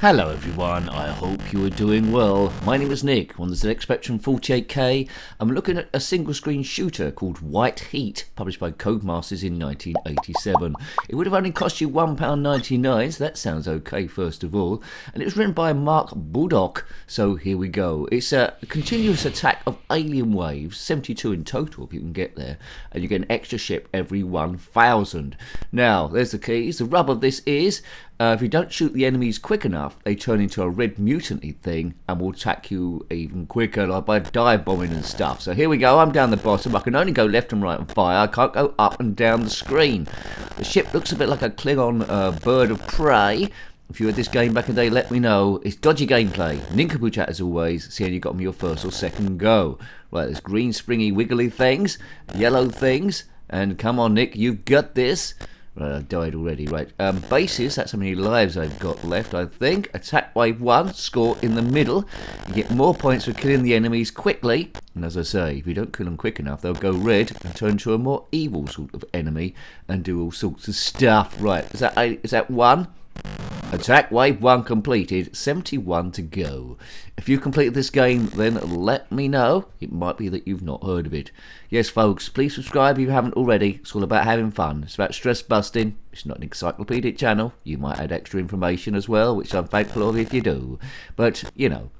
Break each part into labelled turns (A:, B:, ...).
A: Hello everyone, I hope you are doing well. My name is Nick on the zxspectrum 48K. I'm looking at a single screen shooter called White Heat, published by Codemasters in 1987. It would have only cost you £1.99, so that sounds okay first of all. And it was written by Mark Baldock, so here we go. It's a continuous attack of alien waves, 72 in total if you can get there, and you get an extra ship every 1,000. Now, there's the keys. The rub of this is, if you don't shoot the enemies quick enough, they turn into a red mutant-y thing and will attack you even quicker, like by dive bombing and stuff. So here we go, I'm down the bottom. I can only go left and right and fire. I can't go up and down the screen. The ship looks a bit like a Klingon bird of prey. If you had this game back in the day, let me know. It's dodgy gameplay. Nincompoop chat as always. See how you got me your first or second go. Right, there's green, springy, wiggly things, yellow things, and come on, Nick, you've got this. I died already, right. Bases, that's how many lives I've got left, I think. Attack wave 1, score in the middle. You get more points for killing the enemies quickly. And as I say, if you don't kill them quick enough, they'll go red and turn to a more evil sort of enemy and do all sorts of stuff. Right, is that 1? Attack wave 1 completed, 71 to go. If you completed this game, then let me know. It might be that you've not heard of it. Yes, folks, please subscribe if you haven't already. It's all about having fun. It's about stress busting. It's not an encyclopedic channel. You might add extra information as well, which I'm thankful of if you do. But, you know,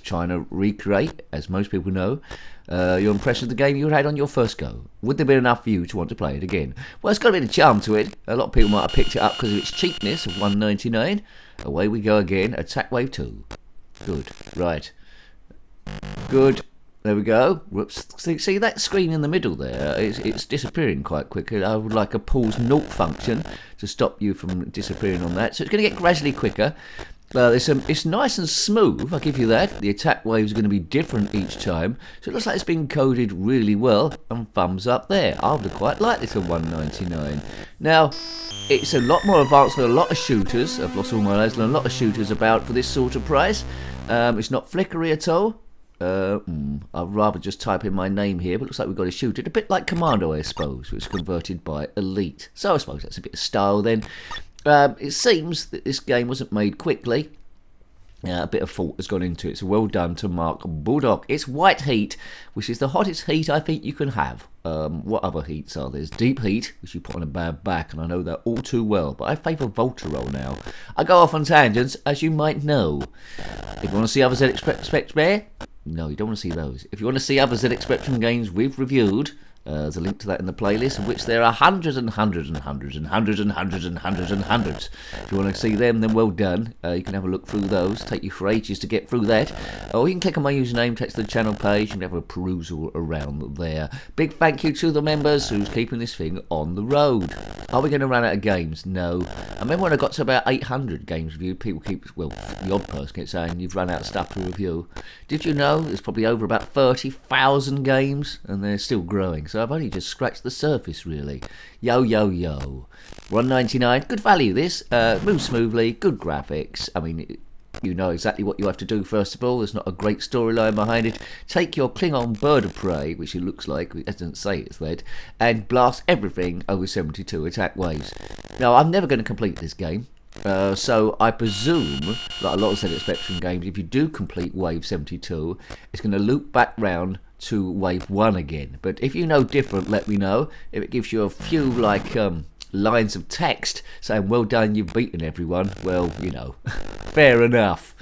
A: trying to recreate, as most people know, your impression of the game you had on your first go. Would there be enough for you to want to play it again? Well, it's got a bit of charm to it. A lot of people might have picked it up because of its cheapness of $1.99. Away we go again. Attack wave 2. Good. Right. Good. There we go. Whoops. See that screen in the middle there? It's disappearing quite quickly. I would like a pause naught function to stop you from disappearing on that. So it's going to get gradually quicker. It's nice and smooth, I'll give you that. The attack waves are going to be different each time, so it looks like it's been coded really well, and thumbs up there. I would have quite liked this at $1.99. Now, it's a lot more advanced than a lot of shooters. I've lost all my lives, and a lot of shooters about for this sort of price. It's not flickery at all. I'd rather just type in my name here, but it looks like we've got a shooter. A bit like Commando, I suppose, which was converted by Elite. So I suppose that's a bit of style then. It seems that this game wasn't made quickly. A bit of thought has gone into it, so well done to Mark Baldock. It's White Heat, which is the hottest heat I think you can have. What other heats are there? There's Deep Heat, which you put on a bad back, and I know that all too well, but I favour Voltarol now. I go off on tangents, as you might know. If you want to see other zxspectrum, no, you don't want to see those. If you want to see other zxspectrum games we've reviewed, there's a link to that in the playlist, of which there are hundreds and hundreds and hundreds and hundreds and hundreds and hundreds and hundreds. If you want to see them, then well done. You can have a look through those. Take you for ages to get through that. Or you can click on my username, text the channel page, and have a perusal around there. Big thank you to the members who's keeping this thing on the road. Are we going to run out of games? No. I remember when I got to about 800 games reviewed, people keep, well, the odd person kept saying you've run out of stuff to review. Did you know there's probably over about 30,000 games, and they're still growing. So I've only just scratched the surface, really. Yo, yo, yo. $1.99. Good value, this. Moves smoothly. Good graphics. I mean, you know exactly what you have to do, first of all. There's not a great storyline behind it. Take your Klingon bird of prey, which it looks like, it doesn't say it's that, and blast everything over 72 attack waves. Now, I'm never going to complete this game. So I presume, like a lot of zxspectrum games, if you do complete wave 72, it's going to loop back round to wave 1 again. But if you know different, let me know. If it gives you a few like lines of text saying well done, you've beaten everyone, well, you know, fair enough.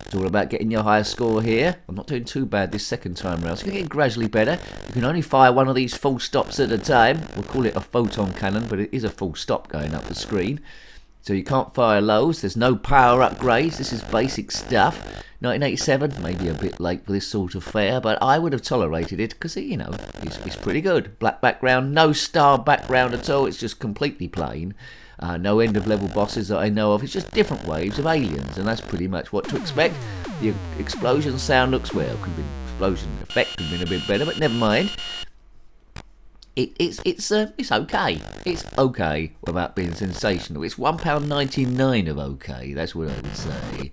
A: It's all about getting your highest score here. I'm not doing too bad this second time round. It's going to get gradually better. You can only fire one of these full stops at a time. We'll call it a photon cannon, but it is a full stop going up the screen. So you can't fire lows. There's no power upgrades. This is basic stuff. 1987, maybe a bit late for this sort of fare, but I would have tolerated it because, you know, it's pretty good. Black background, no star background at all. It's just completely plain. No end of level bosses that I know of. It's just different waves of aliens, and that's pretty much what to expect. The explosion sound looks, well, could be explosion effect could have been a bit better, but never mind. It's okay. It's okay without being sensational. It's £1.99 of okay. That's what I would say.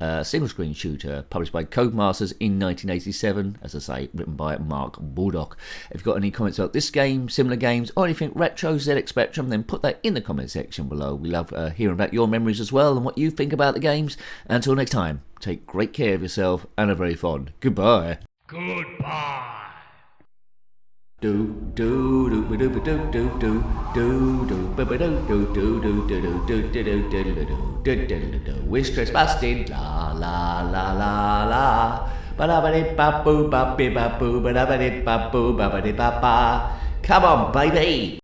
A: single screen shooter published by Codemasters in 1987, as I say, written by Mark Baldock. If you've got any comments about this game, similar games, or anything retro ZX Spectrum, then put that in the comment section below. We love hearing about your memories as well and what you think about the games. Until next time, take great care of yourself and are very fond. Goodbye.
B: Goodbye.
A: Do do do do do do do do do do do do do do. We're stress busted. La la la la la. Ba da ba de ba boo ba be ba boo ba da ba de ba boo ba ba de ba ba. Come on, baby.